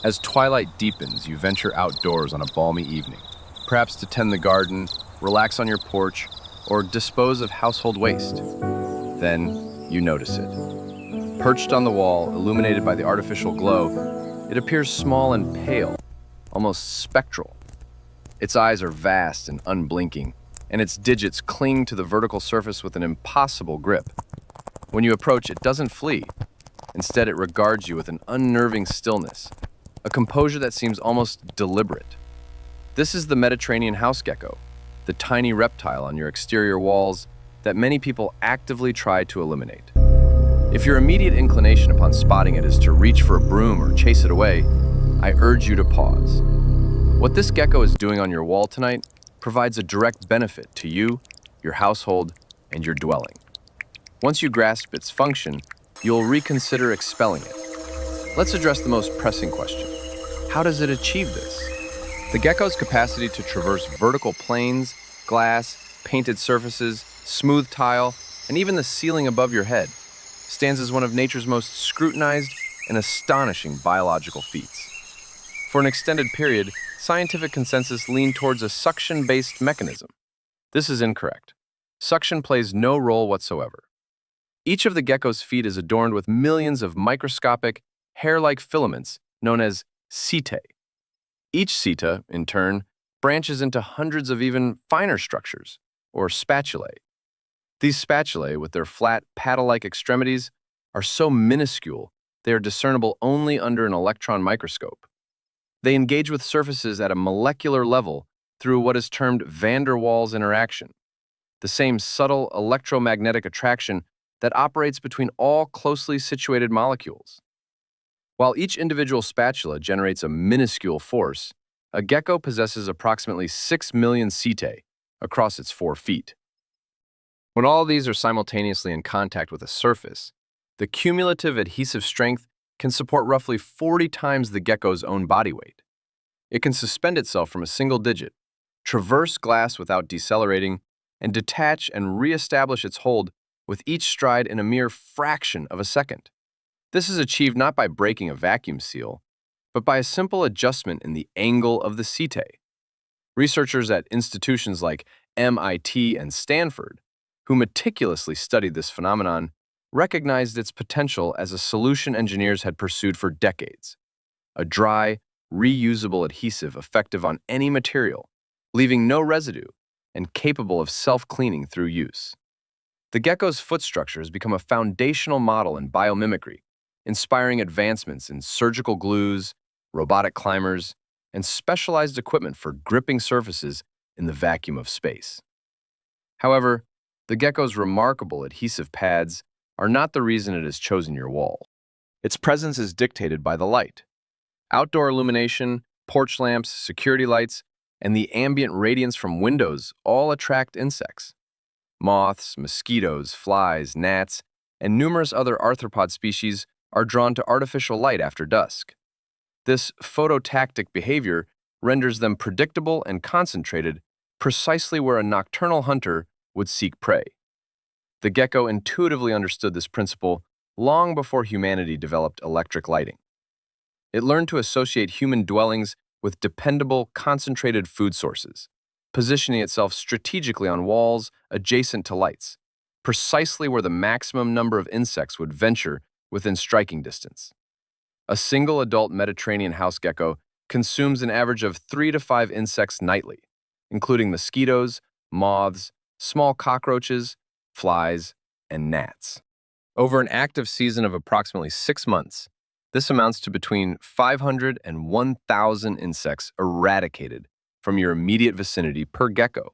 As twilight deepens, you venture outdoors on a balmy evening, perhaps to tend the garden, relax on your porch, or dispose of household waste. Then you notice it. Perched on the wall, illuminated by the artificial glow, it appears small and pale, almost spectral. Its eyes are vast and unblinking, and its digits cling to the vertical surface with an impossible grip. When you approach, it doesn't flee. Instead, it regards you with an unnerving stillness, a composure that seems almost deliberate. This is the Mediterranean house gecko, the tiny reptile on your exterior walls that many people actively try to eliminate. If your immediate inclination upon spotting it is to reach for a broom or chase it away, I urge you to pause. What this gecko is doing on your wall tonight provides a direct benefit to you, your household, and your dwelling. Once you grasp its function, you'll reconsider expelling it. Let's address the most pressing question. How does it achieve this? The gecko's capacity to traverse vertical planes, glass, painted surfaces, smooth tile, and even the ceiling above your head stands as one of nature's most scrutinized and astonishing biological feats. For an extended period, scientific consensus leaned towards a suction-based mechanism. This is incorrect. Suction plays no role whatsoever. Each of the gecko's feet is adorned with millions of microscopic, hair-like filaments known as setae. Each seta, in turn, branches into hundreds of even finer structures, or spatulae. These spatulae, with their flat, paddle-like extremities, are so minuscule they are discernible only under an electron microscope. They engage with surfaces at a molecular level through what is termed van der Waals interaction, the same subtle electromagnetic attraction that operates between all closely situated molecules. While each individual spatula generates a minuscule force, a gecko possesses approximately 6 million setae across its 4 feet. When all of these are simultaneously in contact with a surface, the cumulative adhesive strength can support roughly 40 times the gecko's own body weight. It can suspend itself from a single digit, traverse glass without decelerating, and detach and reestablish its hold with each stride in a mere fraction of a second. This is achieved not by breaking a vacuum seal, but by a simple adjustment in the angle of the setae. Researchers at institutions like MIT and Stanford, who meticulously studied this phenomenon, recognized its potential as a solution engineers had pursued for decades: a dry, reusable adhesive effective on any material, leaving no residue, and capable of self-cleaning through use. The gecko's foot structure has become a foundational model in biomimicry, inspiring advancements in surgical glues, robotic climbers, and specialized equipment for gripping surfaces in the vacuum of space. However, the gecko's remarkable adhesive pads are not the reason it has chosen your wall. Its presence is dictated by the light. Outdoor illumination, porch lamps, security lights, and the ambient radiance from windows all attract insects. Moths, mosquitoes, flies, gnats, and numerous other arthropod species are drawn to artificial light after dusk. This phototactic behavior renders them predictable and concentrated precisely where a nocturnal hunter would seek prey. The gecko intuitively understood this principle long before humanity developed electric lighting. It learned to associate human dwellings with dependable, concentrated food sources, positioning itself strategically on walls adjacent to lights, precisely where the maximum number of insects would venture within striking distance. A single adult Mediterranean house gecko consumes an average of 3 to 5 insects nightly, including mosquitoes, moths, small cockroaches, flies, and gnats. Over an active season of approximately 6 months, this amounts to between 500 and 1,000 insects eradicated from your immediate vicinity per gecko,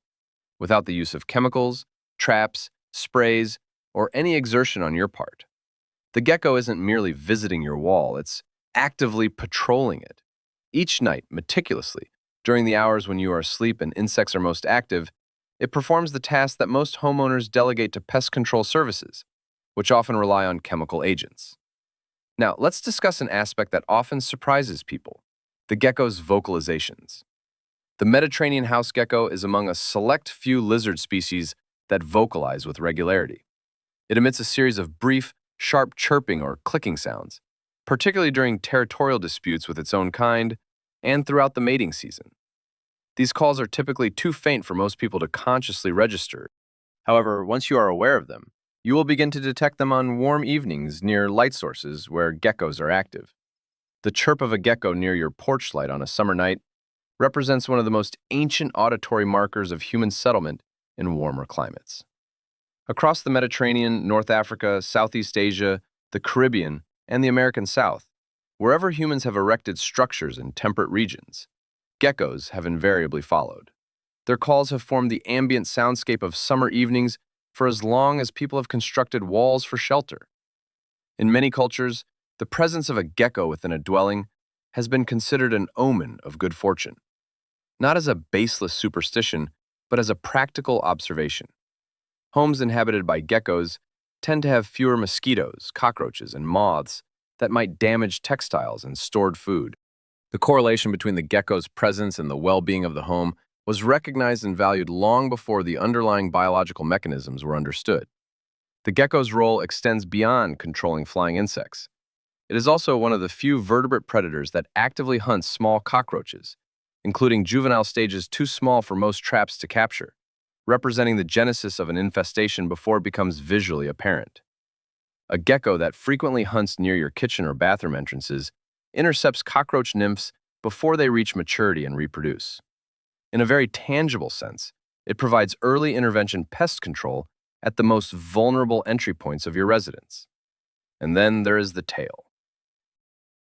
without the use of chemicals, traps, sprays, or any exertion on your part. The gecko isn't merely visiting your wall, it's actively patrolling it. Each night, meticulously, during the hours when you are asleep and insects are most active, it performs the task that most homeowners delegate to pest control services, which often rely on chemical agents. Now, let's discuss an aspect that often surprises people: the gecko's vocalizations. The Mediterranean house gecko is among a select few lizard species that vocalize with regularity. It emits a series of brief, sharp chirping or clicking sounds, particularly during territorial disputes with its own kind and throughout the mating season. These calls are typically too faint for most people to consciously register. However, once you are aware of them, you will begin to detect them on warm evenings near light sources where geckos are active. The chirp of a gecko near your porch light on a summer night represents one of the most ancient auditory markers of human settlement in warmer climates. Across the Mediterranean, North Africa, Southeast Asia, the Caribbean, and the American South, wherever humans have erected structures in temperate regions, geckos have invariably followed. Their calls have formed the ambient soundscape of summer evenings for as long as people have constructed walls for shelter. In many cultures, the presence of a gecko within a dwelling has been considered an omen of good fortune, not as a baseless superstition, but as a practical observation. Homes inhabited by geckos tend to have fewer mosquitoes, cockroaches, and moths that might damage textiles and stored food. The correlation between the gecko's presence and the well-being of the home was recognized and valued long before the underlying biological mechanisms were understood. The gecko's role extends beyond controlling flying insects. It is also one of the few vertebrate predators that actively hunts small cockroaches, including juvenile stages too small for most traps to capture, representing the genesis of an infestation before it becomes visually apparent. A gecko that frequently hunts near your kitchen or bathroom entrances intercepts cockroach nymphs before they reach maturity and reproduce. In a very tangible sense, it provides early intervention pest control at the most vulnerable entry points of your residence. And then there is the tail.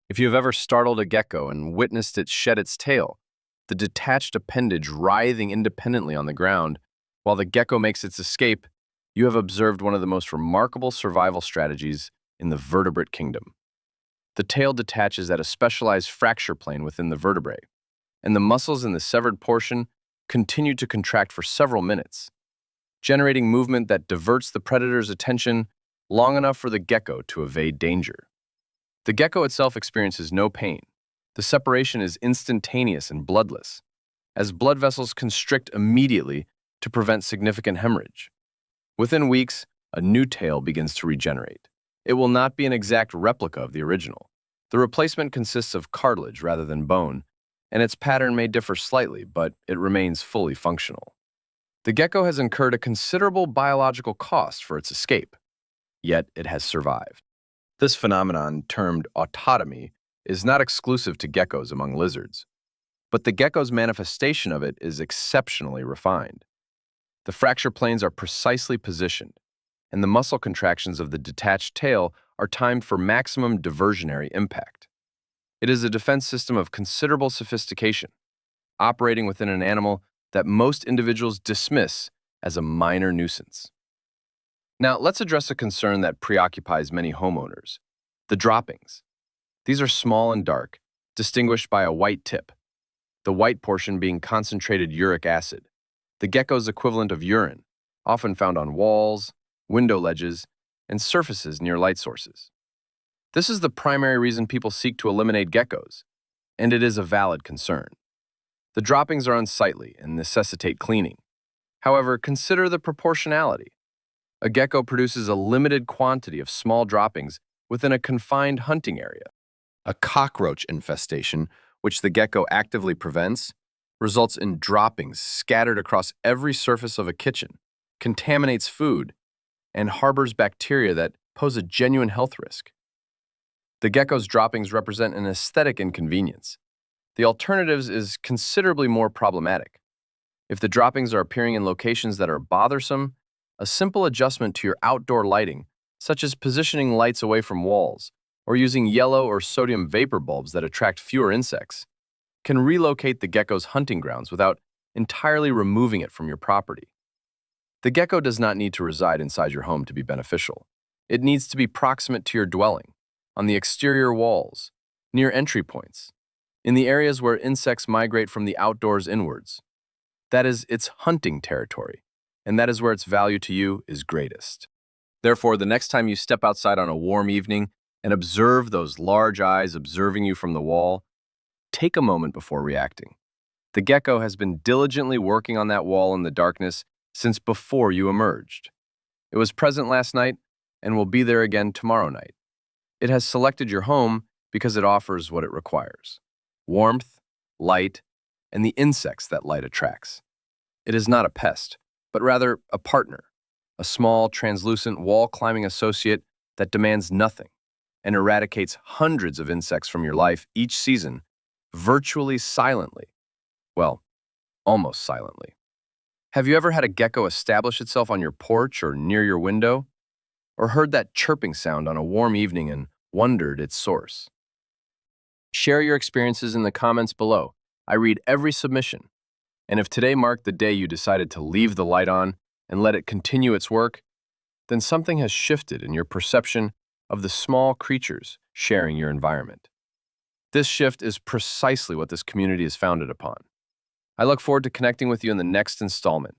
If you have ever startled a gecko and witnessed it shed its tail, the detached appendage writhing independently on the ground, while the gecko makes its escape, you have observed one of the most remarkable survival strategies in the vertebrate kingdom. The tail detaches at a specialized fracture plane within the vertebrae, and the muscles in the severed portion continue to contract for several minutes, generating movement that diverts the predator's attention long enough for the gecko to evade danger. The gecko itself experiences no pain. The separation is instantaneous and bloodless, as blood vessels constrict immediately to prevent significant hemorrhage. Within weeks, a new tail begins to regenerate. It will not be an exact replica of the original. The replacement consists of cartilage rather than bone, and its pattern may differ slightly, but it remains fully functional. The gecko has incurred a considerable biological cost for its escape, yet it has survived. This phenomenon, termed autotomy, is not exclusive to geckos among lizards, but the gecko's manifestation of it is exceptionally refined. The fracture planes are precisely positioned, and the muscle contractions of the detached tail are timed for maximum diversionary impact. It is a defense system of considerable sophistication, operating within an animal that most individuals dismiss as a minor nuisance. Now, let's address a concern that preoccupies many homeowners: the droppings. These are small and dark, distinguished by a white tip, the white portion being concentrated uric acid, the gecko's equivalent of urine, often found on walls, window ledges, and surfaces near light sources. This is the primary reason people seek to eliminate geckos, and it is a valid concern. The droppings are unsightly and necessitate cleaning. However, consider the proportionality. A gecko produces a limited quantity of small droppings within a confined hunting area. A cockroach infestation, which the gecko actively prevents, results in droppings scattered across every surface of a kitchen, contaminates food, and harbors bacteria that pose a genuine health risk. The gecko's droppings represent an aesthetic inconvenience. The alternatives is considerably more problematic. If the droppings are appearing in locations that are bothersome, a simple adjustment to your outdoor lighting, such as positioning lights away from walls or using yellow or sodium vapor bulbs that attract fewer insects, can relocate the gecko's hunting grounds without entirely removing it from your property. The gecko does not need to reside inside your home to be beneficial. It needs to be proximate to your dwelling, on the exterior walls, near entry points, in the areas where insects migrate from the outdoors inwards. That is its hunting territory, and that is where its value to you is greatest. Therefore, the next time you step outside on a warm evening and observe those large eyes observing you from the wall, take a moment before reacting. The gecko has been diligently working on that wall in the darkness since before you emerged. It was present last night and will be there again tomorrow night. It has selected your home because it offers what it requires: warmth, light, and the insects that light attracts. It is not a pest, but rather a partner, a small, translucent, wall-climbing associate that demands nothing and eradicates hundreds of insects from your life each season, virtually silently. Well, almost silently. Have you ever had a gecko establish itself on your porch or near your window? Or heard that chirping sound on a warm evening and wondered its source? Share your experiences in the comments below. I read every submission. And if today marked the day you decided to leave the light on and let it continue its work, then something has shifted in your perception of the small creatures sharing your environment. This shift is precisely what this community is founded upon. I look forward to connecting with you in the next installment.